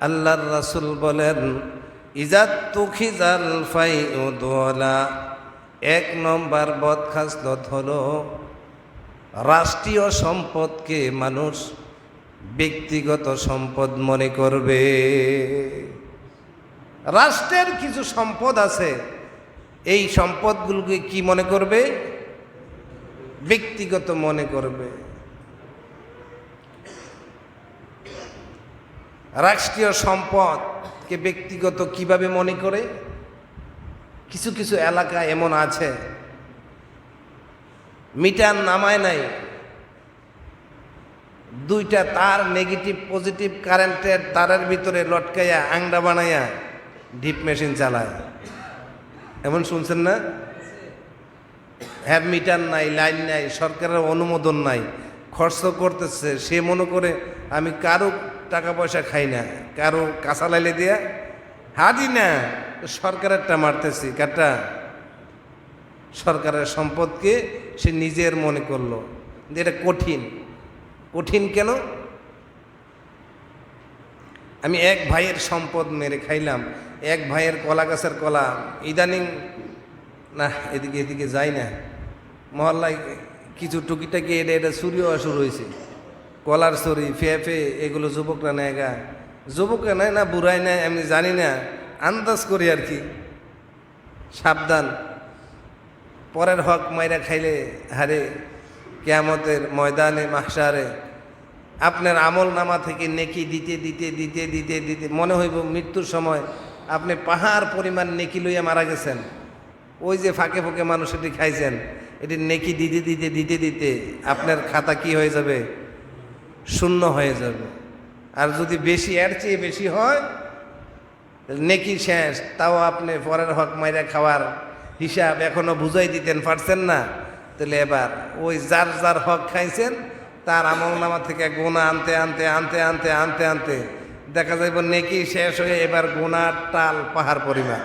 আল্লাহর রাসূল বলেন, ইজাত তুখিজাল ফাইউ দুলা, এক নম্বর বদখাসলত হলো রাষ্ট্রীয় সম্পদকে মানুষ ব্যক্তিগত সম্পদ মনে করবে। রাষ্ট্রের কিছু সম্পদ আছে, এই সম্পদগুলোকে কি মনে করবে? ব্যক্তিগত মনে করবে। রাষ্ট্রীয় সম্পদকে ব্যক্তিগত কিভাবে মনে করে? কিছু কিছু এলাকা এমন আছে মিটার নামায় নাই, দুইটা তার নেগেটিভ পজিটিভ কারেন্টের তারের ভিতরে লটকাইয়া আংডা বানাইয়া ডিপ মেশিন চালায়। এমন শুনছেন না? হ্যাঁ, মিটার নাই, লাইন নাই, সরকারের অনুমোদন নাই, খরচ করতেছে। সে মনে করে আমি কারো টাকা পয়সা খাই না, কারো কাঁচা লাইলে দিয়া হাজি না, সরকারেরটা মারতেছি। কারটা? সরকারের সম্পদকে সে নিজের মনে করলো। এটা কঠিন। কঠিন কেন? আমি এক ভাইয়ের সম্পদ মেরে খাইলাম, এক ভাইয়ের কলা গাছের কলা। ইদানিং না, এদিকে এদিকে যাই না, মহল্লায় কিছু টুকিটাকি এটা চুরিও শুরু হয়েছে। কলার চুরি, ফে এগুলো যুবকরা নেয় গা। যুবকরা নেয় না বুড়াই নেয় আমি জানি না, আন্দাজ করি আর কি। সাবধান, পরের হক মাইরা খাইলে হারে কিয়ামতের ময়দানে মাহশারে আপনার আমল নামা থেকে নেকি দিতে দিতে দিতে দিতে দিতে মনে হইব মৃত্যুর সময় আপনি পাহাড় পরিমাণ নেকি লইয়া মারা গেছেন। ওই যে ফাঁকে ফাঁকে মানুষ এটি খাইছেন, এটি নেকি দিতে দিতে দিতে দিতে আপনার খাতা কি হয়ে যাবে? শূন্য হয়ে যাবে। আর যদি বেশি, এর চেয়ে বেশি হয়, নেকি শেষ, তাও আপনি পরের হক মাইরা খাওয়ার হিসাব এখনো বুঝাই দিতেন পারছেন না। তাহলে এবার ওই যার যার হক খাইছেন তার আমল নামা থেকে গোনা আনতে আনতে আনতে আনতে আনতে আনতে দেখা যাইব নেকি শেষ হয়ে এবার গোনার টাল পাহাড় পরিমাণ।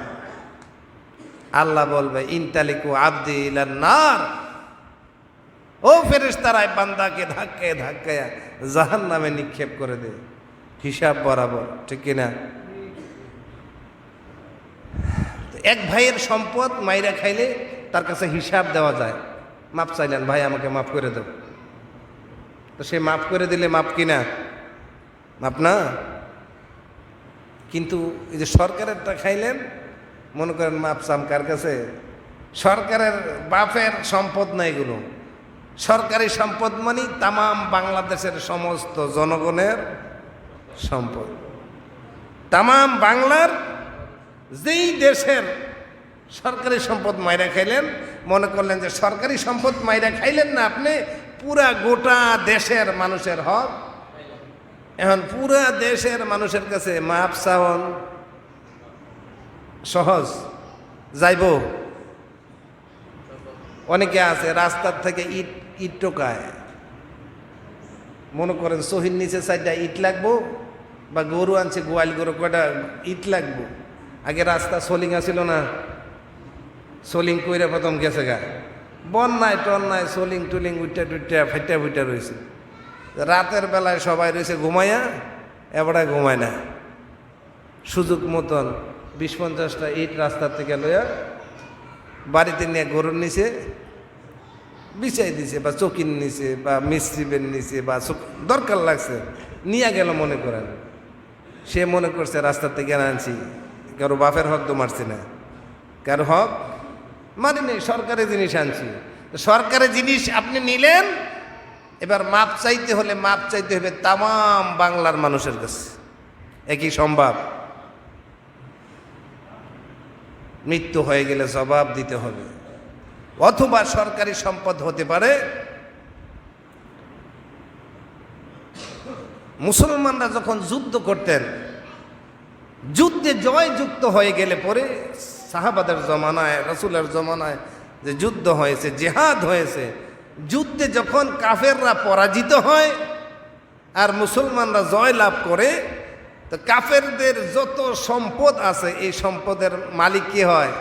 আল্লাহ বলবে, ইনতালিকু আব্দি ইলান নার, ও ফেরেশতারা বান্দাকে ধাক্কায় ধাক্কায় জাহান্নামে নিক্ষেপ করে দে, হিসাব বরাবর। ঠিক কিনা? এক ভাইয়ের সম্পদ মাইরা খাইলে তার কাছে হিসাব দেওয়া যায়। মাপ চাইলেন, ভাই আমাকে মাফ করে দেব, তো সে মাফ করে দিলে মাপ কিনা? মাপ না। কিন্তু এই যে সরকারেরটা খাইলেন, মনে করেন মাপ চাম কার কাছে? সরকারের বাপের সম্পদ না এগুলো। সরকারি সম্পদ মানে তামাম বাংলাদেশের সমস্ত জনগণের সম্পদ। তামাম বাংলার যেই দেশের সরকারি সম্পদ মাইরা খাইলেন, মনে করলেন যে সরকারি সম্পদ মাইরা খাইলেন না আপনি, পুরা গোটা দেশের মানুষের হক। এখন পুরা দেশের মানুষের কাছে মাপ চাওন সহজ যাইব? অনেকে আছে রাস্তার থেকে ইট ইট টোকায়, মনে করেন সহির নিচে সাইডটা ইট লাগবো, বা গরু আনছে গোয়াল গরু, কয়টা ইট লাগবো। আগে রাস্তা সোলিং আসিল না, সোলিং কইরা প্রথম গেছে গা, বন্যায় টন্যায় সোলিং টুলিং উইটা টুইটা ফাইটা ফুইটা রয়েছে। রাতের বেলায় সবাই রয়েছে ঘুমাইয়া, এবারে ঘুমায় না। সুযোগ মতন 20-50টা ইট রাস্তার থেকে লইয়া বাড়িতে নিয়ে গরুর নিচে বিছাই দিছে, বা চকির নিচে, বা মিস্ত্রিবের নিচে, বা দরকার লাগছে নিয়ে গেল। মনে করেন সে মনে করছে রাস্তার থেকে আনছি, কারো বাপের হক তো মারছি না, কারো হক মারি নেই, সরকারি জিনিস আনছি। সরকারি জিনিস আপনি নিলেন, এবার মাপ চাইতে হলে মাপ চাইতে হবে তামাম বাংলার মানুষের কাছে। একই সম্ভব? মৃত্যু হয়ে গেলে জবাব দিতে হবে। অথবা সরকারি সম্পদ হতে পারে মুসলমানরা যখন যুদ্ধ করতেন, যুদ্ধে জয়যুক্ত হয়ে গেলে পরে সাহাবাদের জমানায়, রাসূলের জমানায় যে যুদ্ধ হয়েছে, জিহাদ হয়েছে, যুদ্ধে যখন কাফেররা পরাজিত হয় আর মুসলমানরা জয় লাভ করে, তো কাফেরদের যত সম্পদ আছে এই সম্পদের মালিক কি হয়?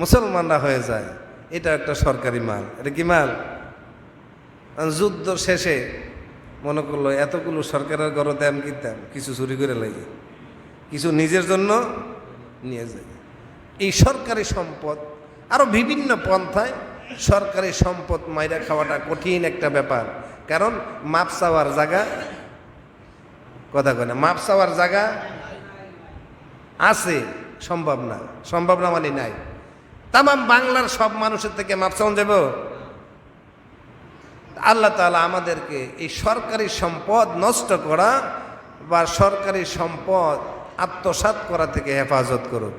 মুসলমানরা হয়ে যায়। এটা একটা সরকারি মাল। এটা কি মাল? যুদ্ধ শেষে মনে করলো এতগুলো সরকারের ঘরে দাম কিনতাম, কিছু চুরি করে লাগে, কিছু নিজের জন্য নিয়ে যায়। এই সরকারি সম্পদ আরও বিভিন্ন পন্থায় সরকারি সম্পদ মাইরা খাওয়াটা কঠিন একটা ব্যাপার। কারণ মাপ চাওয়ার জায়গা, কথা কয় না, মাপ চাওয়ার জায়গা আছে, সম্ভব না মানে নাই। তামাম বাংলার সব মানুষের থেকে মাপ চাওয়া যাব? আল্লাহ তাআলা আমাদেরকে এই সরকারি সম্পদ নষ্ট করা বা সরকারি সম্পদ আত্মসাৎ করা থেকে হেফাজত করুন।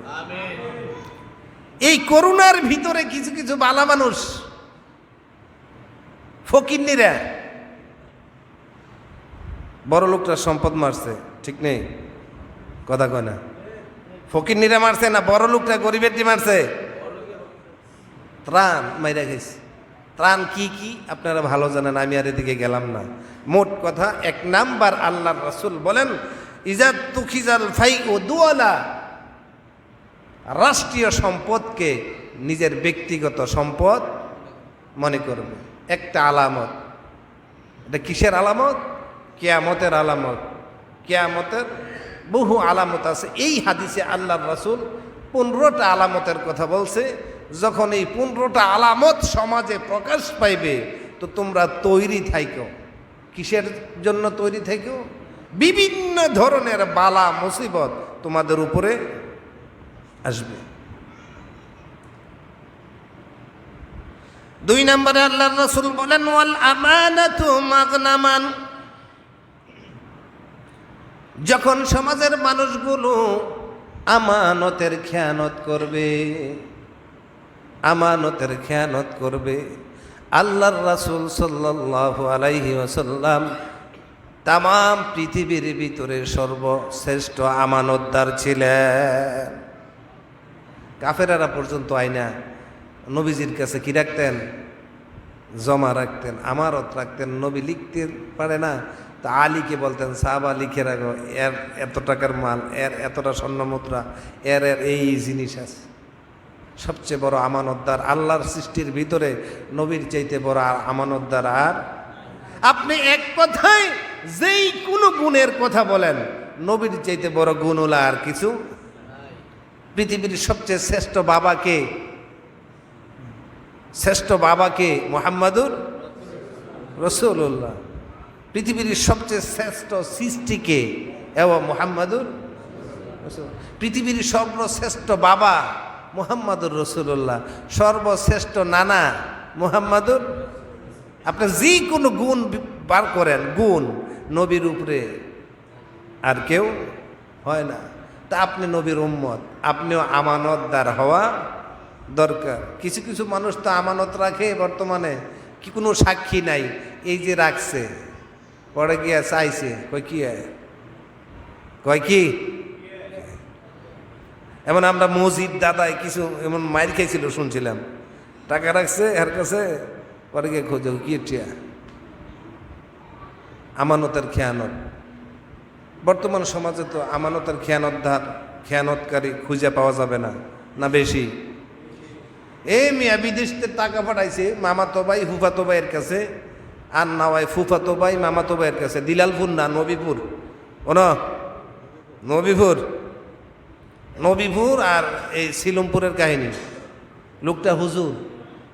এই করুণার ভিতরে কিছু কিছু বালা মানুষ, ফকিন্নিরা, বড় লোকটা সম্পদ মারছে, ঠিক নেই, কথা কয় না। ফকিন্নিরা মারছে না বড় লোকটা গরিবেরটি মারছে? ত্রাণ মাইরা গেছে। ত্রাণ কি কি আপনারা ভালো জানেন, আমি আর এদিকে গেলাম না। মোট কথা, 1 নাম্বার আল্লাহর রাসূল বলেন, ইজাত তুখিজাল ফাই ও দুয়ালা, রাষ্ট্রীয় সম্পদকে নিজের ব্যক্তিগত সম্পদ মনে করবে। একটা আলামত, এটা কিসের আলামত? কিয়ামতের আলামত। কিয়ামতের বহু আলামত আছে। এই হাদিসে আল্লাহর রাসূল 15টা আলামতের কথা বলছে। যখন এই 15টা আলামত সমাজে প্রকাশ পাইবে, তো তোমরা তৈরি থাইকো। কিসের জন্য তৈরি থাইকো? বিভিন্ন ধরনের বালা মুসিবত তোমাদের উপরে আসবে। 2 নম্বরে আল্লাহর রাসূল বলেন, ওয়াল আমানাতু মাগনামান, যখন সমাজের মানুষগুলো আমানতের খেয়ানত করবে, আমানতের খেয়ানত করবে, আল্লাহর রাসূল সাল্লাল্লাহু আলাইহি ওয়াসাল্লাম তামাম পৃথিবীর ভিতরে সর্বশ্রেষ্ঠ আমানতদার ছিলেন। কাফেরারা পর্যন্ত আইনা নবীজির কাছে কি রাখতেন? জমা রাখতেন, আমানত রাখতেন। নবী লিখতে পারে না, তা আলীকে বলতেন, সাহাবা লিখে রাখো, এর এত টাকার মাল, এর এতটা স্বর্ণ মুদ্রা, এর এই জিনিস আছে। সবচেয়ে বড় আমানতদার আল্লাহর সৃষ্টির ভিতরে নবীর চাইতে বড় আমানতদার আর আপনি এক কথায় যেই কোনো গুণের কথা বলেন, নবীর চাইতে বড় গুণ হলো আর কিছু। পৃথিবীর সবচেয়ে শ্রেষ্ঠ বাবাকে, শ্রেষ্ঠ বাবাকে মুহাম্মাদুর রাসূলুল্লাহ। পৃথিবীর সবচেয়ে শ্রেষ্ঠ সৃষ্টিকে এবং মুহাম্মাদুর রাসূল। পৃথিবীর সর্বশ্রেষ্ঠ বাবা মুহাম্মাদুর রাসূলুল্লাহ, সর্বশ্রেষ্ঠ নানা মুহাম্মাদুর। আপনি যে কোনো গুণ বার করেন, গুণ নবীর উপরে আর কেউ হয় না। তা আপনি নবীর উম্মত, আপনিও আমানতদার হওয়া দরকার। কিছু কিছু মানুষ তো আমানত রাখে, বর্তমানে কি কোনো সাক্ষী নাই, এই যে রাখছে, পরে গিয়া চাইছে, কয় কি, কয় কি। এমন আমরা মসজিদ দাদায় কিছু এমন মাইর খাইছিল শুনছিলাম, টাকা রাখছে এর কাছে, পরে গিয়ে খোঁজো কি টিয়া। আমানতের খেয়ানত। বর্তমান সমাজে তো আমানতের খেয়ানতকারী খুঁজে পাওয়া যাবে না, না বেশি। এই মিয়া বিদেশতে টাকা পাঠাইছে মামাতো ভাই ফুফাতো ভাইয়ের কাছে, আর না হয় ফুফাতো ভাই মামাতো ভাইয়ের কাছে। দিলালপুর না নবীপুর, ও না নবীপুর, নবীপুর আর এই শিলমপুরের কাহিনী। লোকটা হুজুর,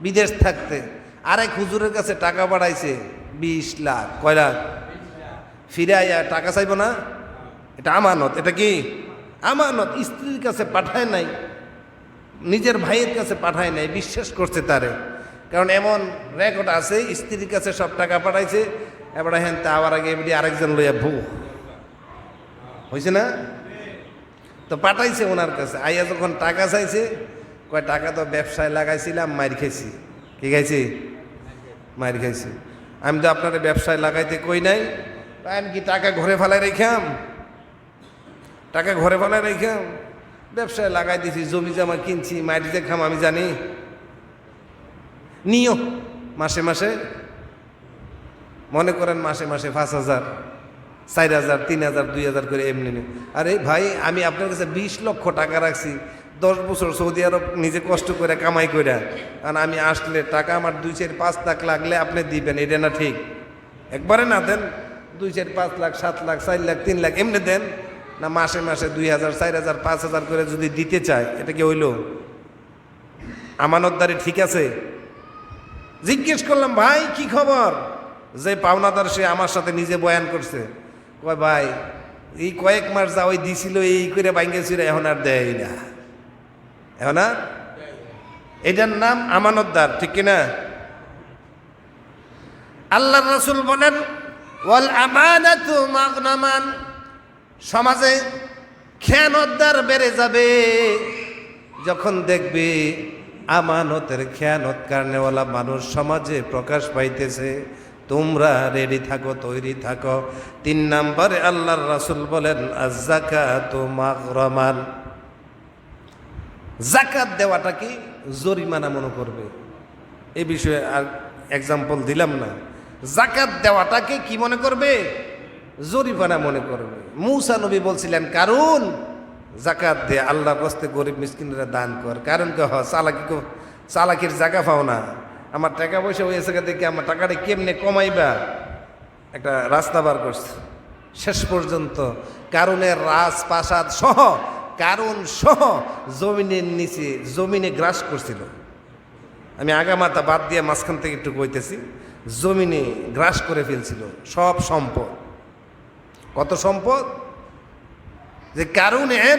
বিদেশ থাকতে আরেক হুজুরের কাছে টাকা পাঠাইছে 20 লাখ। কয় লাখ? ফিরে আয়া টাকা চাইব না, এটা আমানত। এটা কি আমানত? স্ত্রীর কাছে পাঠায় নাই, নিজের ভাইয়ের কাছে পাঠায় নাই, বিশ্বাস করছে তারে। কারণ এমন রেকর্ড আছে, স্ত্রীর কাছে সব টাকা পাঠাইছে, এবার হ্যাঁ তা আবার আগে এমনি আরেকজন লইয়া হয়েছে না, তো পাঠাইছে ওনার কাছে। আইয়া যখন টাকা চাইছে, কয় টাকা তো ব্যবসায় লাগাইছিলাম, মাইর খাইছি। কি খাইছি? মাইর খাইছি। আমি তো আপনার ব্যবসায় লাগাইতে কই নাই, আমি কি টাকা ঘরে ফেলাই রেখাম? টাকা ঘরে ফেলাই রেখাম, ব্যবসায় লাগাই দিছি, জমি জামা কিনছি, মাটিতে খাম আমি জানি। নিও মাসে মাসে, মনে করেন মাসে মাসে 5,000, 4,000, 3,000, 2,000 করে এমনি নিও। আরে ভাই, আমি আপনার কাছে 20 লক্ষ টাকা রাখছি, 10 বছর সৌদি আরব নিজে কষ্ট করে কামাই করে, কারণ আমি আসলে টাকা আমার 2, 4, 5 লাখ লাগলে আপনি দিবেন, এটা না ঠিক? একবারে না দেন, 2, 4, 5 লাখ, 7 লাখ, 4 লাখ, 3 লাখ এমনি দেন, না মাসে মাসে 2,000, 4,000, 5,000 করে যদি দিতে চায়, এটা কি হইল? আমানতদারি ঠিক আছে? জিজ্ঞেস করলাম, ভাই কি খবর? যে পাওনাদার সে আমার সাথে নিজে বয়ান করছে, কয় ভাই এই কয়েক মাস যা ওই দিছিল এই করে ভাঙ্গেছিল, এখন আর দেয় না, এখন আর। এটার নাম আমানতদার, ঠিক কিনা? আল্লাহ রাসূল বলেন, ওয়াল আমানাতু মাগনামান, সমাজে খেয়ানতদার বেড়ে যাবে যখন দেখবে আমানতের খেয়ানত কারণেওয়ালা মানুষ সমাজে প্রকাশ পাইতেছে। তোমরা রেডি থাকো, তৈরি থাকো। 3 নম্বরে আল্লাহর রাসূল বলেন, আয-যাকাতু মাগরামান, যাকাত দেওয়াটা কি জরিমানা মনে করবে। এই বিষয়ে আর এক্সাম্পল দিলাম না। যাকাত দেওয়াটাকে কি মনে করবে? জরিমানা মনে করবে। মূসা নবী বলছিলেন, কারণ যাকাত দে, আল্লাহর রাস্তায় গরিব মিসকিনরা দান কর। কারণ কে চালাকির জায়গা পাও না, আমার টাকা পয়সা হয়েছে দেখে আমার টাকাটা কেমনে কমাইবা একটা রাস্তা বার করছে। শেষ পর্যন্ত কারণের রাজপ্রাসাদ সহ, কারণ সহ জমিনের নিচে জমিনে গ্রাস করছিল। আমি আগামাতা বাদ দিয়ে মাঝখান থেকে একটু কইতেছি। জমিনে গ্রাস করে ফেলছিল সব সম্পদ। কত সম্পদ? যে কারণের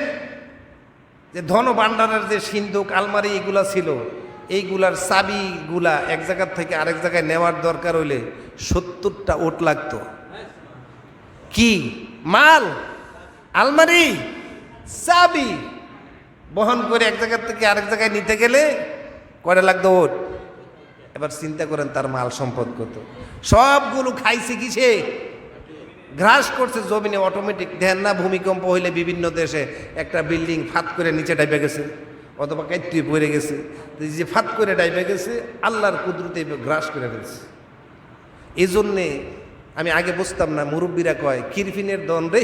যে ধন ভাণ্ডারের যে সিন্ধুক, আলমারি এগুলা ছিল, এইগুলার চাবিগুলা এক জায়গার থেকে আরেক জায়গায় নেওয়ার দরকার হইলে 70টা ওট লাগতো। কি মাল? আলমারি, চাবি বহন করে এক জায়গার থেকে আরেক জায়গায় নিতে গেলে কয়টা লাগতো ওট? এবার চিন্তা করেন তার মাল সম্পদ কত। সবগুলো খাইছে কিসে? গ্রাস করছে জমিনে। অটোমেটিক ধ্যান না, ভূমিকম্প হইলে বিভিন্ন দেশে একটা বিল্ডিং ফাত করে নিচে ডাইবে গেছে অথবা কাইতে পড়ে গেছে, যে ফাত করে ডাইবে গেছে আল্লাহর কুদরতে গ্রাস করে ফেলছে। এই জন্যে আমি আগে বুঝতাম না, মুরব্বীরা কয় কিরফিনের দন রে,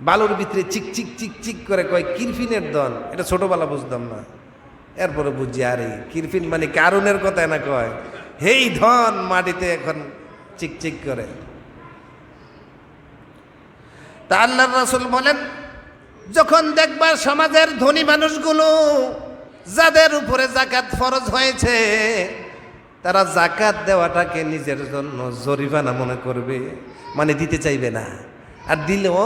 বালুর ভিতরে চিক চিক চিক চিক করে কয় কিরফিনের দন। এটা ছোটবেলা বুঝতাম না, এরপরে বুঝছি আরে কিরফিন মানে কারণের কথা না, কয় হেই ধন মাটিতে এখন চিক চিক করে। তা আল্লাহর রাসূল বলেন, যখন দেখবা সমাজের ধনী মানুষগুলো যাদের উপরে যাকাত ফরজ হয়েছে, তারা যাকাত দেওয়াটাকে নিজের জন্য জরিমানা মনে করবে, মানে দিতে চাইবে না। আর দিলেও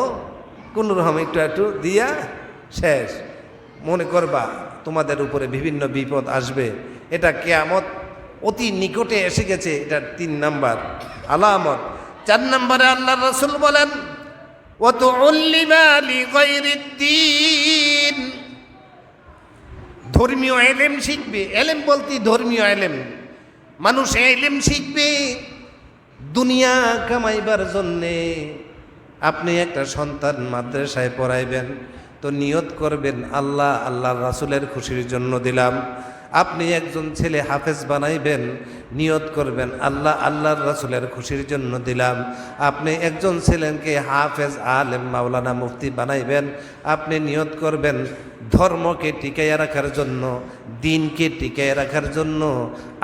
কোনো রকম একটু একটু দিয়া শেষ। মনে করবা তোমাদের উপরে বিভিন্ন বিপদ আসবে। এটা কিয়ামত অতি নিকটে এসে গেছে। এটা 3 নাম্বার আলামত। 4 নম্বরে আল্লাহর রাসূল বলেন, ওয়াতুল্লিমা লিগাইরিদ্দিন, ধর্মীয় এলেম শিখবে। এলেম বলতে ধর্মীয় এলেম। মানুষ এলেম শিখবে দুনিয়া কামাইবার জন্যে। আপনি একটা সন্তান মাদ্রাসায় পড়াইবেন, তো নিয়ত করবেন আল্লাহ আল্লাহর রাসূলের খুশির জন্য দিলাম। আপনি একজন ছেলে হাফেজ বানাইবেন, নিয়ত করবেন আল্লাহ আল্লাহর রাসূলের খুশির জন্য দিলাম। আপনি একজন ছেলেকে হাফেজ, আলেম, মাওলানা, মুফতি বানাইবেন, আপনি নিয়ত করবেন ধর্মকে টিকাইয়া রাখার জন্য, দিনকে টিকাইয়া রাখার জন্য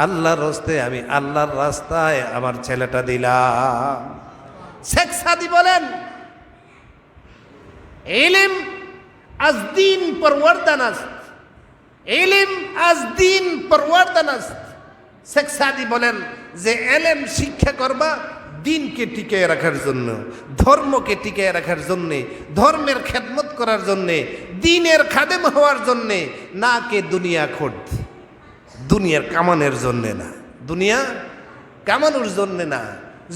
আল্লাহর রাস্তায় আমি আল্লাহর রাস্তায় আমার ছেলেটা দিলাম। শেখ সাদি বলেন, ইলম আজ দিন পরওয়ারদান আছে, ইলম আজ দিন পরওয়ারদান আছে। শেখ সাদি বলেন যে এলেম শিক্ষা করবা দিনকে টিকিয়ে রাখার জন্য, ধর্মকে টিকিয়ে রাখার জন্যে, ধর্মের খেদমত করার জন্যে, দিনের খাদেম হওয়ার জন্যে, না কে দুনিয়া খোঁজ, দুনিয়ার কামানের জন্যে না, দুনিয়া কামানোর জন্যে না।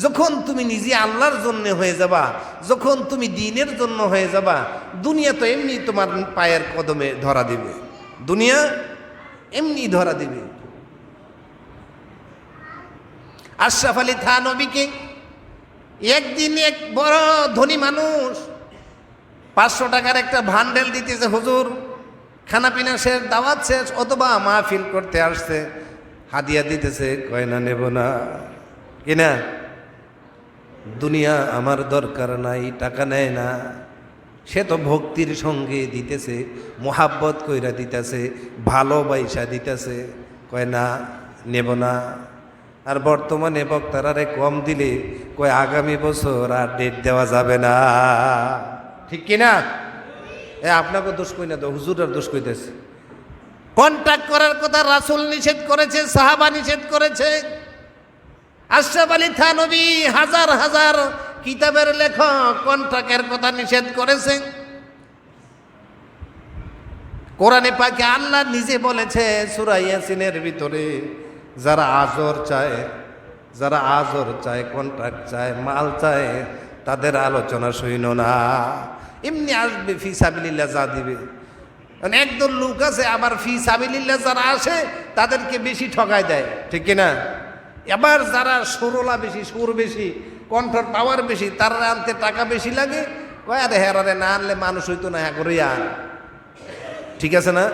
যখন তুমি নিজে আল্লাহর জন্য হয়ে যাবা, যখন তুমি দিনের জন্য হয়ে যাবা, দুনিয়া তো এমনি তোমার পায়ের কদমে ধরা দিবে, দুনিয়া এমনি ধরা দিবে। আশরাফ আলী থানবীকে একদিন এক বড় ধনী মানুষ 500 টাকার একটা ভান্ডেল দিতেছে, হুজুর খানা পিনা শেষ, দাওয়াত শেষ, অথবা মাহফিল করতে আসছে, হাদিয়া দিতেছে। কয় না, নেব না। কিনা দুনিয়া আমার দরকার নাই, টাকা নেয় না। সে তো ভক্তির সঙ্গে দিতেছে, মোহাব্বত কইরা দিতেছে, ভালোবাসা দিতেছে। কয় না, নেব না। আর বর্তমানে বক্তারারে কম দিলে কই আগামী বছর আর ডেট দেওয়া যাবে না, ঠিক কিনা? আপনাকে দোষ কই না তো, হুজুরের দোষ কইতেছে। কন্ট্রাক্ট করার কথা রাসূল নিষেধ করেছে, সাহাবা নিষেধ করেছে। আশরাফ আলী থানভী হাজার হাজার কিতাবের লেখক কন্ট্রাক্টের কথা নিষেধ করেছে। কোরআনে পাকে আল্লাহ নিজে বলেছে সূরা ইয়াসিনের ভিতরে, যারা আজর চায় কন্ট্রাক্ট চায় মাল চায় তাদের আলোচনা শুনো না, এমনি আসবে ফি সাবিলিল্লাহ যা দিবে। মানে একদল লোক আছে আবার ফি সাবিলিল্লাহ যারা আসে তাদেরকে বেশি ঠকায় দেয়, ঠিক কিনা? এবার যারা সুরলা বেশি, সুর বেশি, কণ্ঠর পাওয়ার বেশি, তারা আনতে টাকা বেশি লাগে, কয় আরে হেরারে না আনলে মানুষ হইতো না, হ্যাঁ করে আর, ঠিক আছে না?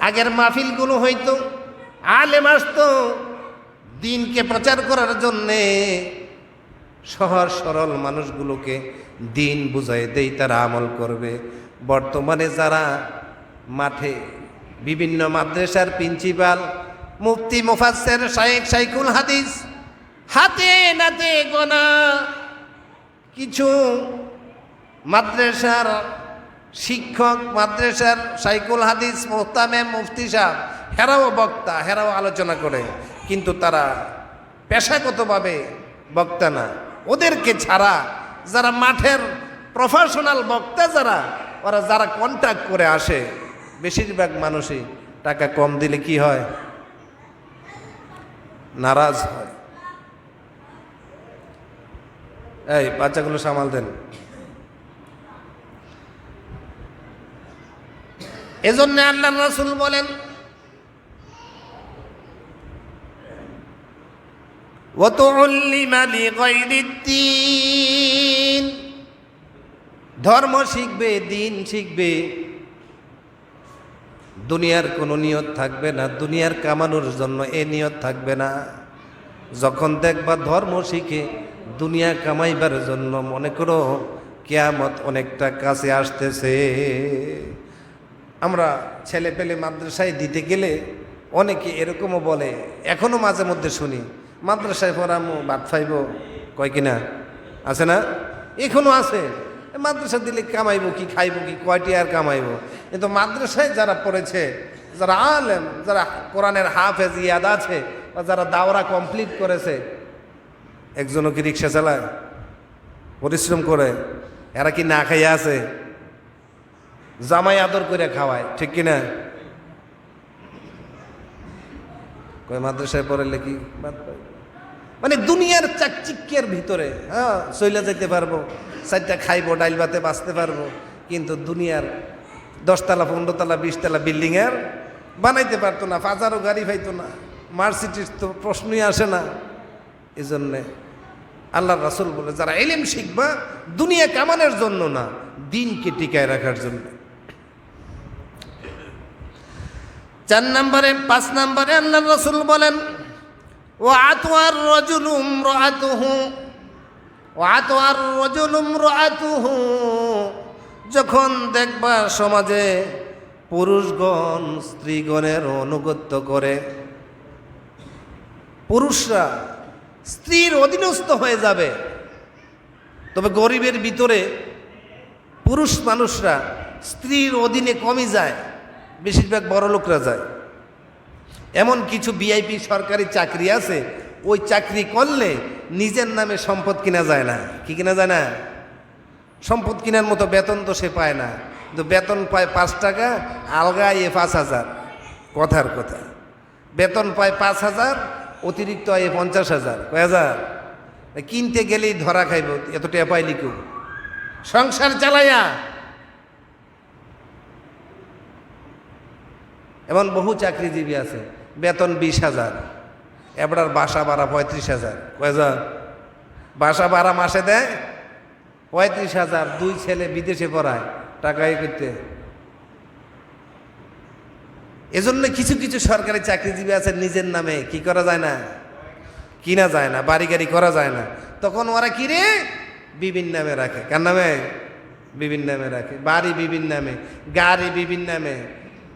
আগের মাহফিলগুলো হইতো, আলেম আসতো দিনকে প্রচার করার জন্যে, সহজ সরল মানুষগুলোকে দিন বুঝাই দেই, তারা আমল করবে। বর্তমানে যারা মাঠে বিভিন্ন মাদ্রাসার প্রিন্সিপাল, মুফতি, মুফাসসির, শাইখ, শাইখুল হাদিস, হাতে নাতে গোনা কিছু মাদ্রাসার শিক্ষক, মাদ্রাসার শাইখুল হাদিস, মুহতামিম, মুফতি সাহেব, হেরাও বক্তা, হেরাও আলোচনা করে, কিন্তু তারা পেশাগতভাবে বক্তা না। ওদেরকে ছাড়া যারা মাঠের প্রফেশনাল বক্তা, ওরা যারা কন্ট্যাক্ট করে আসে, বেশিরভাগ মানুষই টাকা কম দিলে কি হয়? নারাজ হয়। এই বাচ্চাগুলো সামাল দেন। এজন্য আল্লাহর রাসূল বলেন, ওয়াতুল্লিমা লিগাইরিদ্দিন, ধর্ম শিখবে, দিন শিখবে, দুনিয়ার কোনো নিয়ত থাকবে না, দুনিয়ার কামানোর জন্য এ নিয়ত থাকবে না। যখন দেখবা ধর্ম শিখে দুনিয়া কামাইবার জন্য, মনে করো কিয়ামত অনেকটা কাছে আসতেছে। আমরা ছেলে পেলে মাদ্রাসায় দিতে গেলে অনেকে এরকমও বলে, এখনো মাঝে মধ্যে শুনি, মাদ্রাসায় পড়ামো ভাত খাইব, কয় কিনা আছে না? এখনো আছে, মাদ্রাসা দিলে কামাইবো কি, খাইব কি, কয়টি আর কামাইবো। কিন্তু মাদ্রাসায় যারা পড়েছে, যারা আলেম, যারা কোরআনের হাফেজ ইয়াদ আছে, বা যারা দাওরা কমপ্লিট করেছে, একজনও কি রিক্সা চালায়, পরিশ্রম করে, এরা কি না খাইয়া আছে? জামাই আদর করে খাওয়ায়, ঠিক কিনা? কয় মাদ্রাসায় পড়ালে কি মানে দুনিয়ার চাকচিক্যের ভিতরে, হ্যাঁ চইলা যেতে পারবো, 4টা খাইবো, ডাইল ভাতে বাঁচতে পারবো, কিন্তু দুনিয়ার 10 তলা 15 তলা 20 তলা বিল্ডিংয়ের বানাইতে পারতো না, 5 গাড়ি পাইতো না, মার্সিডিজ তো প্রশ্নই আসে না। এই জন্যে আল্লাহর রাসূল বলে, যারা ইলম শিখবা দুনিয়া কামানোর জন্য না, দিনকে টিকায় রাখার জন্য। 5 নম্বরে আল্লাহর রাসূল বলেন, ওয়াতুয়ার রাজুলুম রাআতুহু, যখন দেখবা সমাজে পুরুষগণ স্ত্রীগণের অনুগত্য করে, পুরুষরা স্ত্রীর অধীনস্থ হয়ে যাবে, তবে গরিবের ভিতরে পুরুষ মানুষরা স্ত্রীর অধীনে কমই যায়, বেশিরভাগ বড় লোকরা যায়। এমন কিছু ভিআইপি সরকারি চাকরি আছে, ওই চাকরি করলে নিজের নামে সম্পদ কিনা যায় না। কি কিনা যায় না? সম্পদ কেনার মতো বেতন তো সে পায় না, কিন্তু বেতন পায় 5 টাকা, আলগা 5,000, কথার কথা। বেতন পায় 5,000, অতিরিক্ত 50,000, কয় হাজার। কিনতে গেলেই ধরা খাইব, এত টাকা পাইলি কেউ সংসার চালাইয়া। এমন বহু চাকরিজীবী আছে, বেতন 20,000, এবার বাসা ভাড়া 35,000, কয় হাজার বাসা ভাড়া মাসে দেয় 35,000, 2 ছেলে বিদেশে পড়ায়, টাকাই করতে। এজন্য কিছু কিছু সরকারি চাকরিজীবী আছে, নিজের নামে কি করা যায় না, কিনা যায় না, বাড়ি গাড়ি করা যায় না, তখন ওরা কি রে বিভিন্ন নামে রাখে। কার নামে? বিভিন্ন নামে রাখে। বাড়ি বিভিন্ন নামে, গাড়ি বিভিন্ন নামে,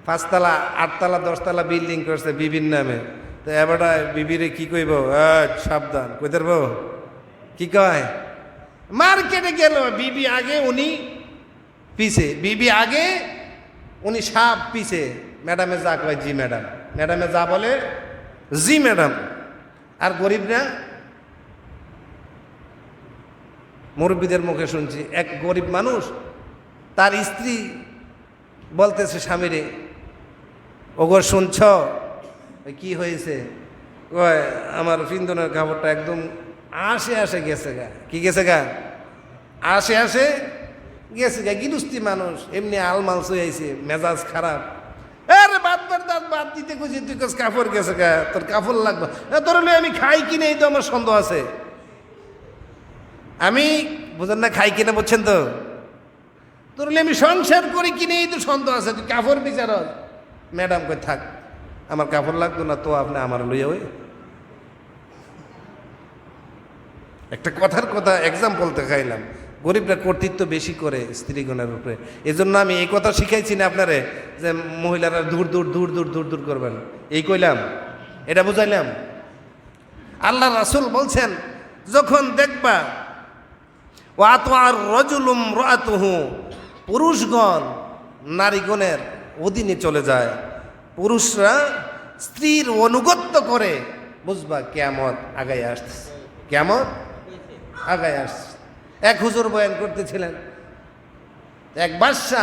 5 তলা 8 তলা 10 তলা বিল্ডিং করছে বিভিন্ন নামে, তো এবারটা বিবিরে কি কইব, সাবধান কই দেবো, কি কয়, মার্কেটে গেল, বিবি আগে উনি পিছে, বিবি আগে উনি সাপ পিছে, ম্যাডামে যা কয় জি ম্যাডাম, ম্যাডামে যা বলে জি ম্যাডাম। আর গরিবরা, মুরব্বীদের মুখে শুনছি, এক গরিব মানুষ তার স্ত্রী বলতেছে স্বামীরে, ওগো শুনছ কি হয়েছে, কয় আমার পিন্দনের কাপড়টা একদম আসে আসে গেছে গা, কি গেছে গা, আসে আসে গেছে গা, গিরুস্তি মানুষ এমনি আলমাল হয়েছে, মেজাজ খারাপ, আরে বাদ দিতে কইছি, তুই কাছে কাপড় গেছে গা, তোর কাপড় লাগবে, তোর আমি খাই কিনে, এই তো আমার সন্দেহ আছে, আমি বুঝেন না খাই কিনা, বুঝছেন তো, তোর আমি সংসার করি কিনে, এই তো সন্দেহ আছে, তুই কাপড় বিচার। ম্যাডাম কই থাক, আমার কাপড় লাগতো না তো আপনি আমার লইয়া ওই একটা কথার কথা এক্সাম্পল দেখাইলাম। গরিবরা কর্তৃত্ব বেশি করে স্ত্রীগণের উপরে, এজন্য আমি এই কথা শিখাইছি না আপনারে যে মহিলারা দূর দূর দূর দূর দূর দূর করবেন, এই কইলাম, এটা বুঝাইলাম। আল্লাহ রাসূল বলছেন, যখন দেখবা ওয়াতওয়ার রাজুলুম রাআতুহু, পুরুষগণ নারীগণের অধীনে চলে যায়, পুরুষরা স্ত্রীর অনুগত্য করে, বুঝবা কিয়ামত আগায় আসছে, কিয়ামত আগায় আসছে। এক হুজুর বয়ান করতেছিলেন, এক বাদশা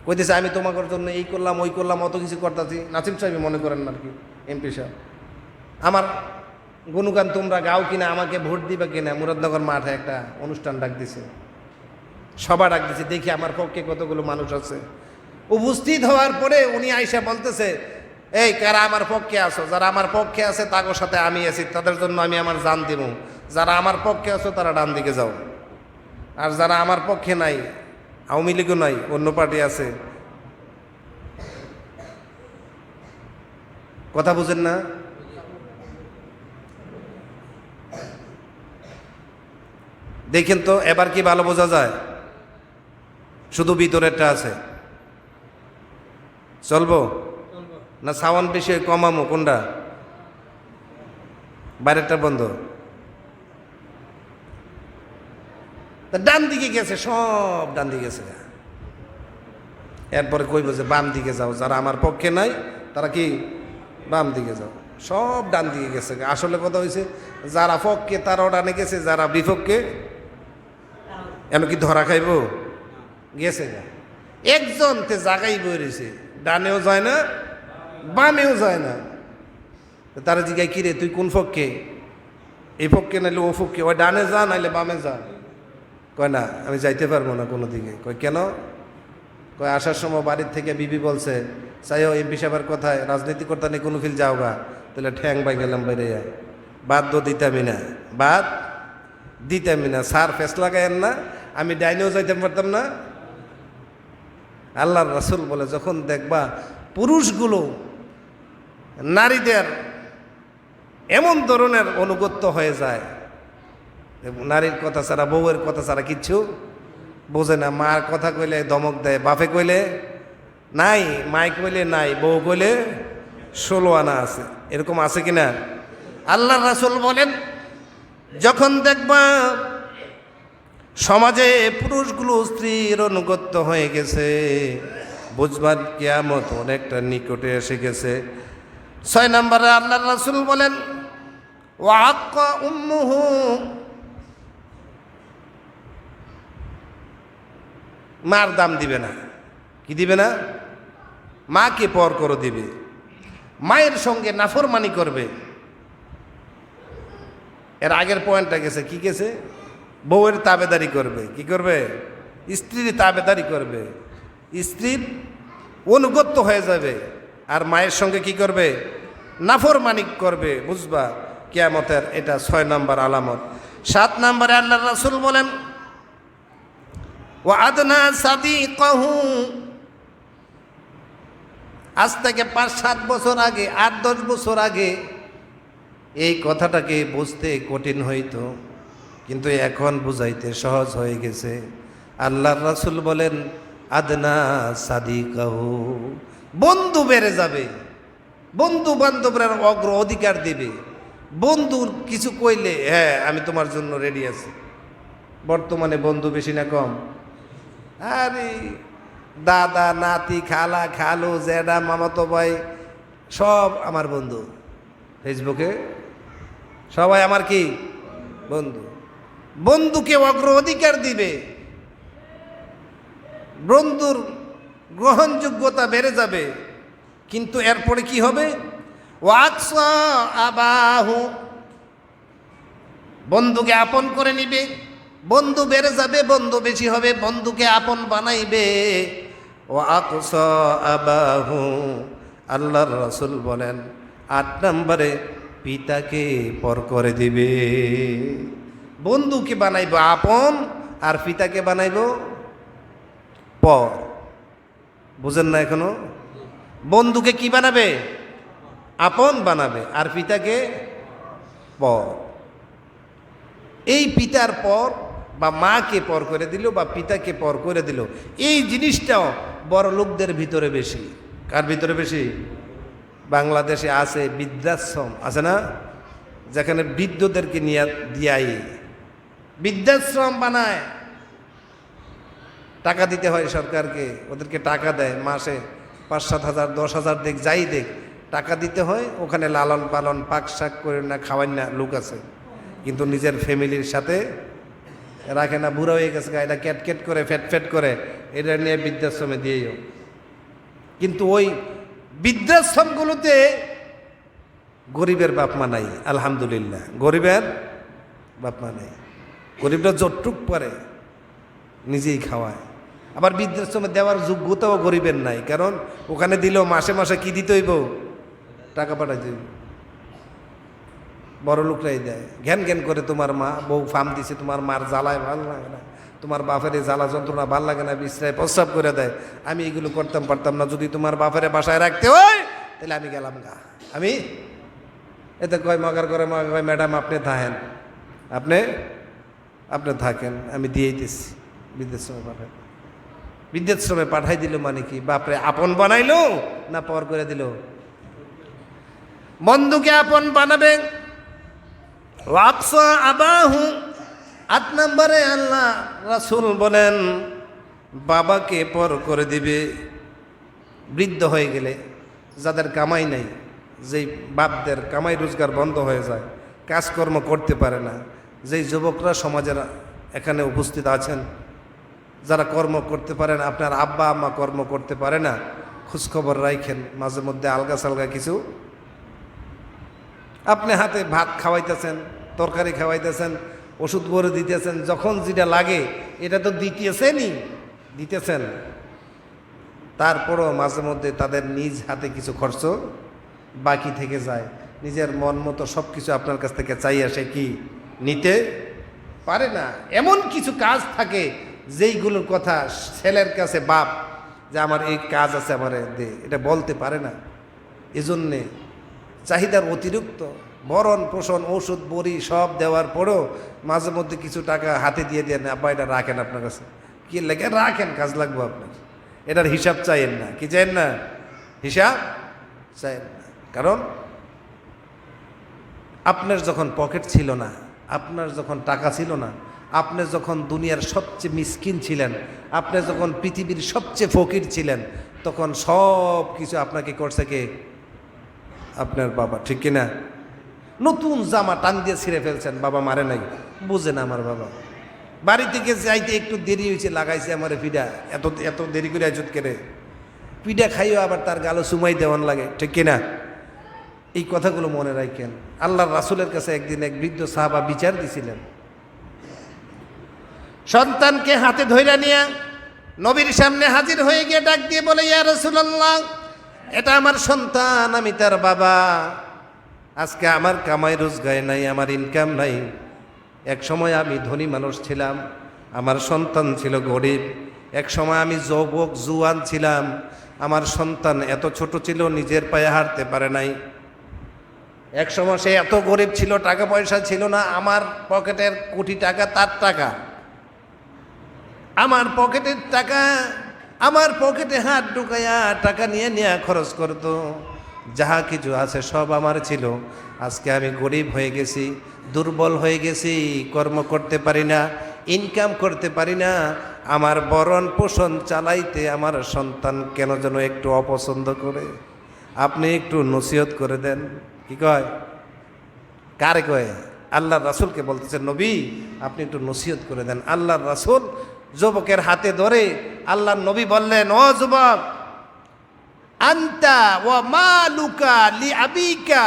কইতেছে, আমি তোমাদের জন্য এই করলাম ওই করলাম, অত কিছু করতেছি, নাসিম সাহেব মনে করেন না আর কি, এমপি সাহেব, আমার গুণগান তোমরা গাও কিনা, আমাকে ভোট দিবা কিনা। মুরাদনগর মাঠে একটা অনুষ্ঠান ডাক দিছে, সভা ডাক দিছে, দেখি আমার পক্ষে কতগুলো মানুষ আছে। উপস্থিত হওয়ার পরে উনি আইসা বলতেছে, এই কারা আমার পক্ষে আছো, যারা আমার পক্ষে আছে তাদের সাথে আমি আছি, তাদের জন্য আমি আমার জান দিব, যারা আমার পক্ষে আছো তারা ডান দিকে যাও, আর যারা আমার পক্ষে নাই, আওয়ামী লীগও নাই, অন্য পার্টি আছে, কথা বুঝেন না। দেখেন তো এবার কি ভালো বোঝা যায়, শুধু ভিতরেরটা আছে, চলবো না সাউন্ড বেশি কমামো, কোনটা, বাইরেরটা বন্ধ, ডান দিকে গেছে, সব ডান দিকে গেছে। এরপরে কইব যে বাম দিকে যাও, যারা আমার পক্ষে নাই তারা কি বাম দিকে যাও, সব ডান দিকে গেছে। আসলে কথা হয়েছে, যারা পক্ষে তারাও ডানে গেছে, যারা বিপক্ষে এমন কি ধরা খাইব গেছে গা। একজন তে জাগাই বই রয়েছে, ডানেও যায় না বামেও যায় না। তারা জিগায় কিরে তুই কোন পক্ষে, এই পক্ষে নাইলে ও পক্ষে, ওই ডানে যা নাইলে বামে যা। কয় না আমি যাইতে পারবো না কোনো দিকে। কয় কেন? কয় আসার সময় বাড়ির থেকে বিবি বলছে, চাইও এমপি সাহেবের কথায় রাজনীতি করতে নেই কোনো ফিল যাও গা, তাহলে ঠ্যাং বাই গেলাম বাইরে, বাদ দিতামই না, বাদ দিতামই না, সার ফেস লাগাইয়েন না, আমি ডাইনেও যাইতে পারতাম না। আল্লাহর রাসূল বলে, যখন দেখবা পুরুষগুলো নারীদের এমন ধরনের অনুগত্য হয়ে যায়, নারীর কথা ছাড়া, বউয়ের কথা ছাড়া কিচ্ছু বোঝে না। মার কথা কইলে ধমক দেয়, বাপে কইলে নাই, মায় কইলে নাই, বউ কইলে 16 আনা আছে, এরকম আছে কিনা? আল্লাহর রাসূল বলেন, যখন দেখবা সমাজে পুরুষগুলো স্ত্রীর অনুগত্য হয়ে গেছে, বুঝবার কিয়ামত অনেকটা নিকটে এসে গেছে। 6 নম্বরে আল্লাহর রাসূল বলেন, ওয়াক্কা উম্মুহু, মার দাম দিবে না। কি দিবে না? মাকে পর করে দিবে, মায়ের সঙ্গে নাফরমানি করবে। এর আগের পয়েন্টটা গেছে, কি গেছে? বউয়ের তাবেদারি করবে, কি করবে? স্ত্রীর তাবেদারি করবে, স্ত্রীর অনুগত্য হয়ে যাবে, আর মায়ের সঙ্গে কি করবে? নাফরমানি করবে। বুঝবা কিয়ামতের এটা 6 নম্বর আলামত। 7 নম্বরে আল্লাহর রাসূল বলেন, ওয়া আদনা সাদিকাহু, আজ থেকে 5-7 বছর আগে, 8-10 বছর আগে এই কথাটাকে বুঝতে কঠিন হইতো, কিন্তু এখন বুঝাইতে সহজ হয়ে গেছে। আল্লাহর রাসূল বলেন, আদনা সাদিকাহু, বন্ধু বেড়ে যাবে, বন্ধু বান্ধবরা অগ্র অধিকার দিবে। বন্ধুর কিছু কইলে হ্যাঁ আমি তোমার জন্য রেডি আছি। বর্তমানে বন্ধু বেশি না কম? আরে দাদা নাতি খালা খালু জেডা মামাতো ভাই সব আমার বন্ধু। ফেসবুকে সবাই আমার কি বন্ধু। বন্ধুকে অগ্র অধিকার দিবে, বন্ধুর গ্রহণযোগ্যতা বেড়ে যাবে। কিন্তু এরপরে কি হবে? ওয়াকসা আবাহু, বন্ধুকে আপন করে নিবে, বন্ধু বেড়ে যাবে, বন্ধু বেশি হবে, বন্ধুকে আপন বানাইবে। ওয়াকসা আবাহু, আল্লাহর রাসূল বলেন ৮ নম্বরে পিতাকে পর করে দিবে। বন্ধুকে বানাইব আপন আর পিতাকে বানাইব পর। বুঝেন না এখনো? বন্ধুকে কি বানাবে? আপন বানাবে, আর পিতাকে পর। এই পিতার পর বা মাকে পর করে দিল বা পিতাকে পর করে দিল, এই জিনিসটাও বড় লোকদের ভিতরে বেশি। কার ভিতরে বেশি? বাংলাদেশে আছে বৃদ্ধাশ্রম, আছে না? যেখানে বৃদ্ধদেরকে নিয়ে দিয়াই বৃদ্ধাশ্রম বানায়, টাকা দিতে হয় সরকারকে, ওদেরকে টাকা দেয় মাসে ৫-৭ হাজার ১০ হাজার দেখ যাই দেখ টাকা দিতে হয়। ওখানে লালন পালন পাক শাক করে না খাওয়ান না লোক আছে, কিন্তু নিজের ফ্যামিলির সাথে রাখে না। বুড়ো হয়ে গেছে, এটা ক্যাট করে ফ্যাট করে, এটা নিয়ে বৃদ্ধাশ্রমে দিয়েও। কিন্তু ওই বৃদ্ধাশ্রমগুলোতে গরিবের বাপ মা নাই, আলহামদুলিল্লাহ গরিবের বাপ মা নাই। গরিবরা যতটুক পারে নিজেই খাওয়ায়। আবার বৃদ্ধাশ্রমে দেওয়ার যোগ্যতাও গরিবের নাই, কারণ ওখানে দিলেও মাসে মাসে কি দিতে হইব? টাকা পাঠাইতে হইব। বড় লোকরাই দেয়। ঘ্যান করে তোমার মা বউ ফার্ম দিছে, তোমার মার জ্বালায় ভালো লাগে না, তোমার বাপের জ্বালা যন্ত্রণা ভাল লাগে না, বিশ্রায় প্রস্রাব করে দেয়। আমি এগুলো করতাম পারতাম না, যদি তোমার বাপের বাসায় রাখতে হয় তাহলে আমি গেলাম গা। আমি এতে কয় মগার করে মগা কয় ম্যাডাম আপনি থাকেন, আপনি থাকেন, আমি দিয়েই দিচ্ছি। বৃদ্ধাশ্রমে পাঠাই, বৃদ্ধাশ্রমে পাঠাই দিল মানে কি? বাপরে আপন বানাইলো না পর করে দিল? বন্ধুকে আপন বানাবে। ওয়াকসা আবাহু, ৮ নম্বরে আল্লাহ রাসূল বলেন বাবাকে পর করে দিবে। বৃদ্ধ হয়ে গেলে, যাদের কামাই নাই, যেই বাপদের কামাই রোজগার বন্ধ হয়ে যায়, কাজকর্ম করতে পারে না, যেই যুবকরা সমাজের এখানে উপস্থিত আছেন, যারা কর্ম করতে পারেন, আপনার আব্বা আম্মা কর্ম করতে পারে না, খোঁজখবর রাখেন, মাঝে মধ্যে আলগা সালগা কিছু আপনি হাতে ভাত খাওয়াইতেছেন, তরকারি খাওয়াইতেছেন, ওষুধ ভরে দিতেছেন, যখন যেটা লাগে এটা তো দিতেছেন। তারপরও মাঝে মধ্যে তাদের নিজ হাতে কিছু খরচ বাকি থেকে যায়। নিজের মন মতো সব কিছু আপনার কাছ থেকে চাই আসে কি নিতে পারে না। এমন কিছু কাজ থাকে যেইগুলোর কথা ছেলের কাছে বাপ যে আমার এই কাজ আছে আমার দে, এটা বলতে পারে না। এজন্যে চাহিদার অতিরিক্ত ভরণ পোষণ ওষুধ বড়ি সব দেওয়ার পরেও মাঝে মধ্যে কিছু টাকা হাতে দিয়ে দেন, আব্বা এটা রাখেন আপনার কাছে, কি লেগে রাখেন, কাজ লাগবো আপনার, এটার হিসাব চাইেন না। কি চাইেন না? হিসাব চাইেন না। কারণ আপনার যখন পকেট ছিল না, আপনার যখন টাকা ছিল না, আপনি যখন দুনিয়ার সবচেয়ে মিসকিন ছিলেন, আপনি যখন পৃথিবীর সবচেয়ে ফকির ছিলেন, তখন সব কিছু আপনাকে করছে কে? আপনার বাবা, ঠিক কিনা? নতুন জামা টান দিয়ে ছিঁড়ে ফেলছেন, বাবা মারে নাই, বুঝে না আমার বাবা। বাড়ি থেকে যাইতে একটু দেরি হয়েছে, লাগাইছে আমার পিঠা, এত দেরি করে আইজত কেড়ে পিঠা খাইও আবার তার গালো সুমাই দেওয়ান লাগে, ঠিক কিনা? এই কথাগুলো মনে রাখেন। আল্লাহর রাসূলের কাছে একদিন এক বৃদ্ধ সাহাবা বিচার দিছিলেন। সন্তানকে হাতে ধইরা নিয়ে নবীর সামনে হাজির হয়ে গিয়ে ডাক দিয়ে বলে, ইয়া রাসূলুল্লাহ, এটা আমার সন্তান, আমি তার বাবা। আজকে আমার কামাই রোজগার নাই, আমার ইনকাম নাই। এক সময় আমি ধনী মানুষ ছিলাম, আমার সন্তান ছিল গরিব। এক সময় আমি যুবক জুয়ান ছিলাম, আমার সন্তান এত ছোট ছিল নিজের পায়ে হাঁটতে পারে নাই। এক সময় সে এত গরিব ছিল, টাকা পয়সা ছিল না, আমার পকেটের কোটি টাকা তার টাকা, আমার পকেটের টাকা, আমার পকেটে হাত ঢুকাইয়া টাকা নিয়ে খরচ করতো। যাহা কিছু আছে সব আমার ছিল। আজকে আমি গরিব হয়ে গেছি, দুর্বল হয়ে গেছি, কর্ম করতে পারি না, ইনকাম করতে পারি না। আমার ভরণ পোষণ চালাইতে আমার সন্তান কেন যেন একটু অপছন্দ করে। আপনি একটু নসিহত করে দেন। কি কয়? কারে কয়? আল্লাহর রাসূলকে বলতেছে, নবী আপনি একটু নসিহত করে দেন। আল্লাহর রাসূল যুবকের হাতে ধরে আল্লাহর নবী বললেন, ও যুবক, আন্তা ওয়া মালুকা লি আবিকা,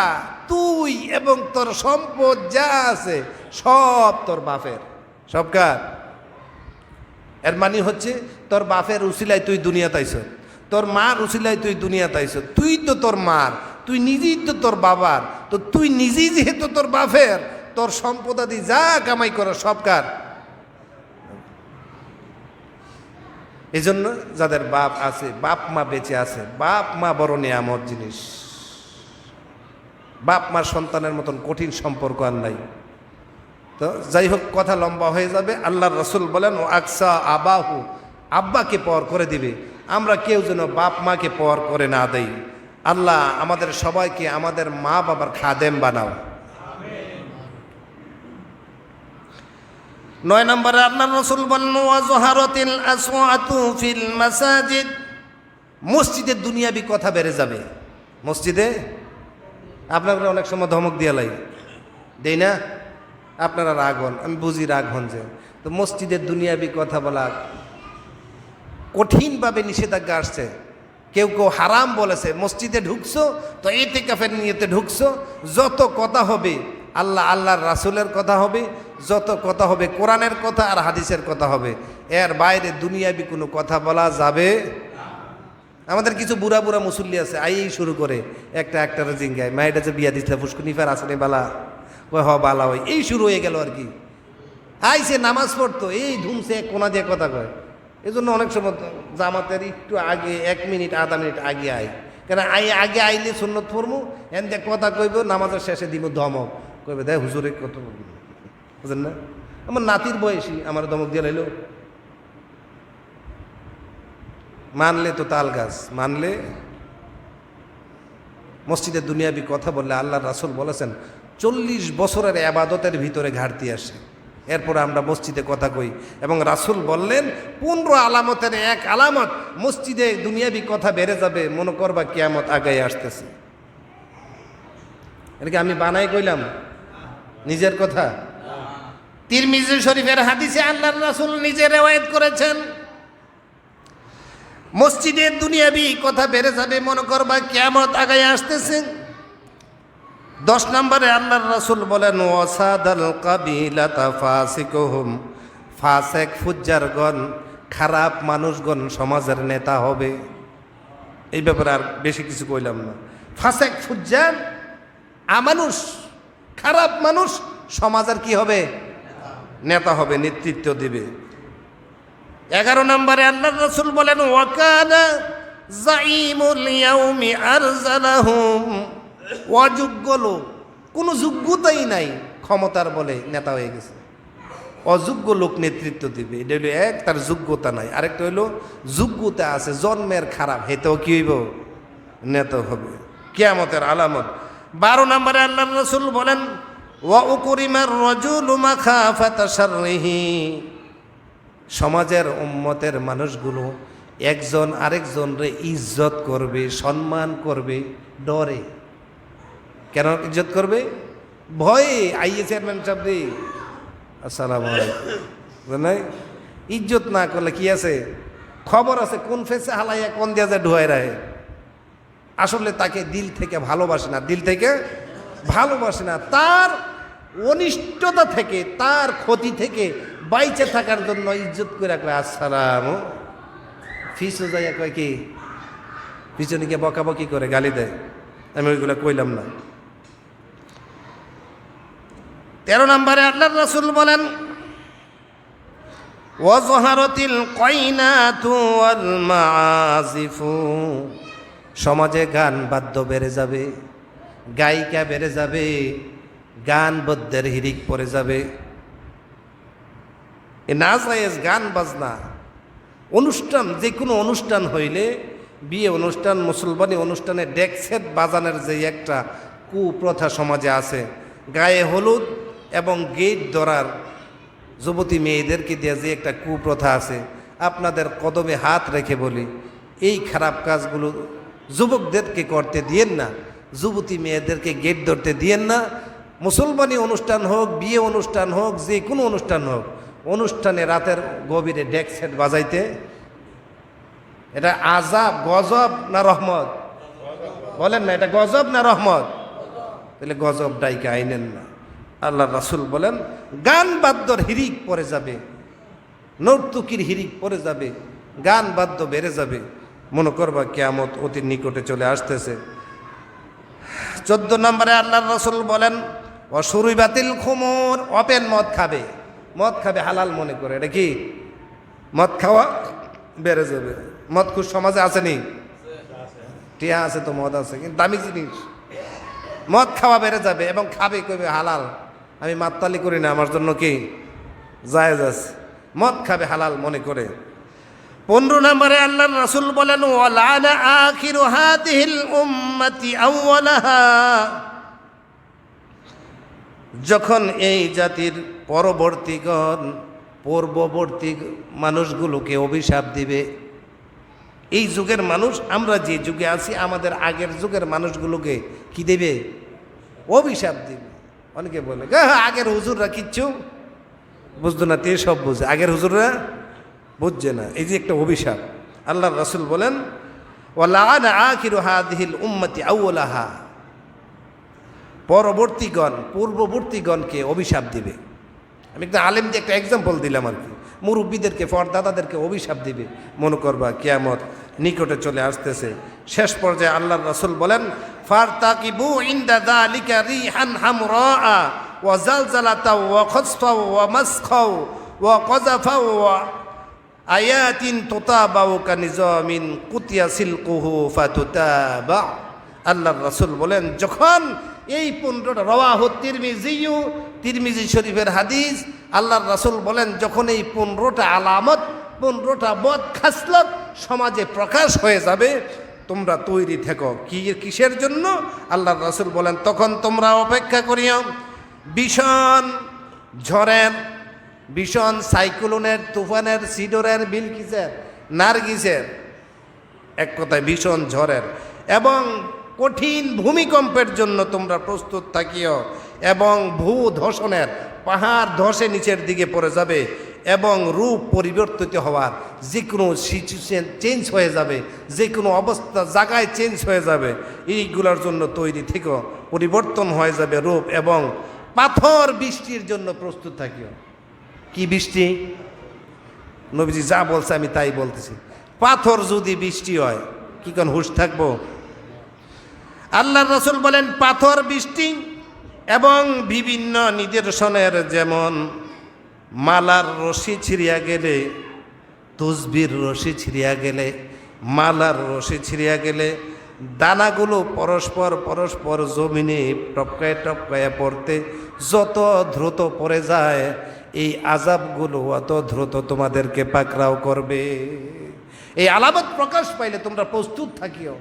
তুই এবং তোর সম্পদ যা আছে সব তোর বাপের। সব কার? এর মানে হচ্ছে তোর বাপের উসিলায় তুই দুনিয়াতে আইছ, তোর মার উসিলায় তুই দুনিয়াতে আইছ। তুই তো তোর মার, তুই নিজেই তো তোর বাবার, তো তুই নিজেই যেহেতু তোর বাপের, তোর সম্পদাদি যা কামাই করো সব কার? এই জন্য যাদের বাপ আছে, বাপ মা বেঁচে আছে, বাপ মা বড় নিয়ামত জিনিস। বাপ মার সন্তানের মতন কঠিন সম্পর্ক আর নাই। তো যাই হোক, কথা লম্বা হয়ে যাবে। আল্লাহর রাসূল বলেন, ও আকসা আবাহু, আব্বাকে পর করে দিবে। আমরা কেউ যেন বাপ মাকে পর করে না দেই। আল্লাহ আমাদের সবাইকে আমাদের মা বাবার খাদেম বানাও। 9 নম্বরে আল্লাহর রাসূল বলেন, ওয়া যহারাতিল আসওয়াতু ফিল মাসাজিদ, মসজিদে দুনিয়াবি কথা বেড়ে যাবে। মসজিদে আপনারা অনেক সময় ধমক দিয়া লাই দেই না, আপনারা রাগ হন, আমি বুঝি রাগ হন যে, তো মসজিদের দুনিয়াবি কথা বলা কঠিনভাবে নিষেধাজ্ঞা আসছে। কেউ কেউ হারাম বলেছে। মসজিদে ঢুকছো তো ইতিকাফের নিয়তে ঢুকছো, যত কথা হবে আল্লাহর রাসূলের কথা হবে, যত কথা হবে কোরআনের কথা আর হাদিসের কথা হবে। এর বাইরে দুনিয়াবি কোনো কথা বলা যাবে। আমাদের কিছু বুড়া বুড়া মুসল্লি আছে, আইই শুরু করে একটা জিঙ্গায়, মায়েটা যে বিয়া দিচ্ছে ফুসকুনিফার আসনে বালা, ওই হ বালা, ওই এই শুরু হয়ে গেল আর কি। আইসে নামাজ পড়তো, এই ধুমছে কোনা দিয়ে কথা কয়। এই জন্য অনেক সময় জামাতের একটু আগে 1 মিনিট আধা মিনিট আগে আয়, কেন আগে আইলে সুন্নত পড়বো, এন দিয়ে কথা কইব, নামাজের শেষে দিব ধমক, কইবে দেখ হুজুরে কত, বুঝলেন না? আমার নাতির বয়সী আমার ধমক দিয়ে লাইল। মানলে তো তাল গাছ, মানলে। মসজিদে দুনিয়াবি কথা বললে আল্লাহর রাসূল বলেছেন 40 বছরের ইবাদতের ভিতরে ঘাটতি আসে। এরপরে আমরা মসজিদে কথা কই, এবং রাসূল বললেন 15 আলামতের এক আলামত, মসজিদে দুনিয়াবি কথা বেড়ে যাবে, মনে করবা কিয়ামত আগায় আসতেছে। এটাকে আমি বানাই কইলাম, নিজের কথা। তিরমিজি শরীফের হাদিসে আল্লাহর রাসূল নিজে রিওয়ায়াত করেছেন, মসজিদের দুনিয়াবি কথা বেড়ে যাবে, মনে করবা কিয়ামত আগায় আসতেছে। 10 নম্বরে আল্লাহর রাসূল বলেন, ওয়াসাদাল কাবিলাতা ফাসিকুহুম, ফাসিক ফুজ্জারগণ, খারাপ মানুষগণ সমাজের নেতা হবে। এই ব্যাপারে আর বেশি কিছু কইলাম না। ফাসিক ফুজ্জার আমানুষ, খারাপ মানুষ সমাজের কি হবে? নেতা হবে, নেতৃত্ব দিবে। 11 নম্বরে আল্লাহর রাসূল বলেন, ওয়াকানা যাইমুল ইয়াউমি আরজালাহুম, অযোগ্য লোক, কোনো যোগ্যতাই নাই, ক্ষমতার বলে নেতা হয়ে গেছে। অযোগ্য লোক নেতৃত্ব দিবে। এটা হইল এক, তার যোগ্যতা নাই। আরেকটা হইল যোগ্যতা আছে, জন্মের খারাপ, হেতেও কি হইব? নেতা হবে। কিয়ামতের আলামত। 12 নম্বরে আল্লাহর রাসূল বলেন, ওয়া উকরিমার রাজুলু মাখাফাতা শাররিহি, সমাজের উম্মতের মানুষগুলো একজন আরেকজনরে ইজ্জত করবে, সম্মান করবে, ডরে। কেন ইজ্জত করবে? ভয়ে। আইয়ে চেয়ারম্যান সাহেব, আসসালামু আলাইকুম, নাই ইজ্জত না করলে কি আছে, খবর আছে কোন ফেসে হালাইয়া কোন দিয়া যায় ঢুয়াই রায়। আসলে তাকে দিল থেকে ভালোবাসে না, দিল থেকে ভালোবাসে না। তার অনিষ্টতা থেকে, তার ক্ষতি থেকে বাইচে থাকার জন্য ইজ্জত করে কয় আসসালাম, ফিসও যাইয়া কয় কি, পিছনে গিয়ে বকাবকি করে গালি দেয়। আমি ওইগুলো কইলাম না। 13 নম্বরে আল্লাহর রাসূল বলেন, ওয়াজহারাতিল কাইনাতু ওয়াল মাআজিফু, সমাজে গান বাদ্য বেড়ে যাবে, গায়িকা বেড়ে যাবে, গান বদ্যের হিরিক পড়ে যাবে। এ নাজায়েজ গান বাজনা অনুষ্ঠান, যে কোনো অনুষ্ঠান হইলে বিয়ে অনুষ্ঠান মুসলমানি অনুষ্ঠানে ডেক সেট বাজানোর যে একটা কুপ্রথা সমাজে আছে, গায়ে হলুদ এবং গেট ধরার যুবতী মেয়েদেরকে দিয়ে যে একটা কুপ্রথা আছে, আপনাদের কদমে হাত রেখে বলি এই খারাপ কাজগুলো যুবকদেরকে করতে দিয়েন না, যুবতী মেয়েদেরকে গেট ধরতে দিয়েন না। মুসলমানি অনুষ্ঠান হোক, বিয়ে অনুষ্ঠান হোক, যে কোনো অনুষ্ঠান হোক, অনুষ্ঠানে রাতের গভীরে ডেক সেট বাজাইতে এটা আজাব, গজব না রহমত? বলেন না, এটা গজব না রহমত? তাহলে গজব ডাইকে আইনেন না। আল্লাহ রাসূল বলেন গান বাদ্যর হিরিক পড়ে যাবে, নর্তুকির হিরিক পড়ে যাবে, গান বাদ্য বেড়ে যাবে, মনে করবা কিয়ামত অতি নিকটে চলে আসতেছে। 14 নম্বরে আল্লাহ রাসূল বলেন অশুরুবাতিল খুমুর, ওপেন মদ খাবে, মদ খাবে হালাল মনে করে। এটা কি? মদ খাওয়া বেড়ে যাবে। মদ খুব সমাজে আসেনি, টিয়া আছে তো মদ আছে, কিন্তু দামি জিনিস। মদ খাওয়া বেড়ে যাবে এবং খাবে কবে হালাল। আমি মাত্তালি করি না, আমার জন্য কি জায়েজ আছে। মদ খাবে হালাল মনে করে। 15 নম্বরে আল্লাহ রাসূল বলেন ওয়ালানা আখিরু হাদিহিল উম্মতি আউওয়ালাহা, যখন এই জাতির পূর্ববর্তী মানুষগুলোকে অভিশাপ দিবে। এই যুগের মানুষ, আমরা যে যুগে আছি, আমাদের আগের যুগের মানুষগুলোকে কি দেবে? অভিশাপ দিবে। অনেকে বলে আগের হুজুররা কিচ্ছু বুঝতো না, তে সব বুঝে। আগের হুজুররা বুঝছে না, এই যে একটা অভিশাপ। আল্লাহ রাসূল বলেন ওয়ালানা আখিরু হাদিহিল উম্মতি আউওয়ালাহা, পূর্ববর্তীগণকে অভিশাপ দিবে। আমি একটা আলেমদের একটা এক্সাম্পল দিলাম আর কি। মুরব্বীদেরকে, পর্দাদাদেরকে অভিশাপ দিবে, মনে করবা কিয়ামত নিকটে চলে আসতেছে। শেষ পর্যায়ে আল্লাহর রাসূল বলেন ফারতাকিবু ইনদা যালিকা রিহান হামরা ওয়া জালজালাতা ওয়া খাসফা ওয়া মাসখা ওয়া কাযাফা ওয়া আয়াতিন তুতাবাউ কানিজামিন কুতিয়া সিলকুহু ফাতুতাবা। আল্লাহর রাসূল বলেন যখন এই 15টা রাওয়াহু তিরমিজি শরীফের হাদিস, আল্লাহর রাসূল বলেন যখন এই 15টা আলামত, 15টা বদ খাসলত সমাজে প্রকাশ হয়ে যাবে, তোমরা তৈরি থেকো। কিসের জন্য? আল্লাহর রাসূল বলেন তখন তোমরা অপেক্ষা করিও ভীষণ ঝড়ের, ভীষণ সাইক্লোনের, তুফানের, সিডরের, বিলকিসের, নার্গিসের, এক কথায় ভীষণ ঝড়ের এবং কঠিন ভূমিকম্পের জন্য তোমরা প্রস্তুত থাকিও। এবং ভূধসনের, পাহাড় ধসে নিচের দিকে পড়ে যাবে এবং রূপ পরিবর্তিত হওয়ার, যে কোনো সিচুয়েশন চেঞ্জ হয়ে যাবে, যে কোনো অবস্থা জায়গায় চেঞ্জ হয়ে যাবে, এইগুলোর জন্য তৈরি থেকো। পরিবর্তন হয়ে যাবে রূপ, এবং পাথর বৃষ্টির জন্য প্রস্তুত থাকিও। কি বৃষ্টি? নবীজি যা বলছে আমি তাই বলতেছি। পাথর যদি বৃষ্টি হয় কি কোন হুঁশ থাকবো? আল্লাহর রাসূল বলেন পাথর বৃষ্টি এবং বিভিন্ন নিদর্শনের, যেমন মালার রশি ছিঁড়িয়া গেলে, তসবির রশি ছিঁড়িয়া গেলে, মালার রশি ছিঁড়িয়া গেলে দানাগুলো পরস্পর জমিনে টপকায় পড়তে যত দ্রুত পড়ে যায়, এই আযাবগুলো অত দ্রুত তোমাদেরকে পাকড়াও করবে। এই আলামত প্রকাশ পাইলে তোমরা প্রস্তুত থাকিও।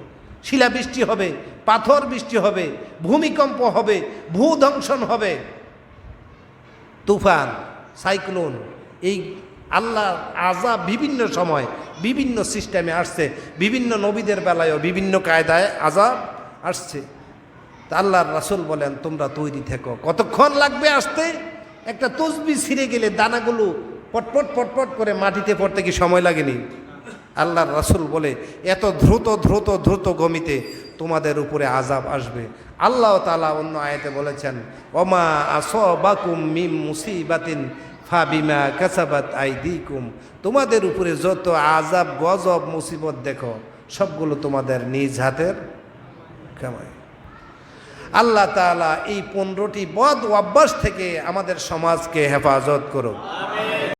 শিলাবৃষ্টি হবে, পাথর বৃষ্টি হবে, ভূমিকম্প হবে, ভূধ্বংসন হবে, তুফান, সাইক্লোন, এই আল্লাহর আযাব বিভিন্ন সময় বিভিন্ন সিস্টেমে আসছে। বিভিন্ন নবীদের বেলায়ও বিভিন্ন কায়দায় আযাব আসছে। তা আল্লাহর রাসূল বলেন তোমরা তৈরি থেকো। কতক্ষণ লাগবে আসতে? একটা তসবিহ ছিঁড়ে গেলে দানাগুলো পটপট করে মাটিতে পড়তে কি সময় লাগেনি? আল্লাহর রাসূল বলে এত দ্রুত গমিতে তোমাদের উপরে আযাব আসবে। আল্লাহ তাআলা অন্য আয়াতে বলেছেন ওমা আসাবাকুম মিন মুসিবাতিন ফাবিমা কাসাবাত আইদিকুম, তোমাদের উপরে যত আযাব, গজব, মুসিবত দেখো সবগুলো তোমাদের নিজ হাতের কামাই। আল্লাহ তাআলা এই 15টি বদ অভ্যাস থেকে আমাদের সমাজকে হেফাজত করুক।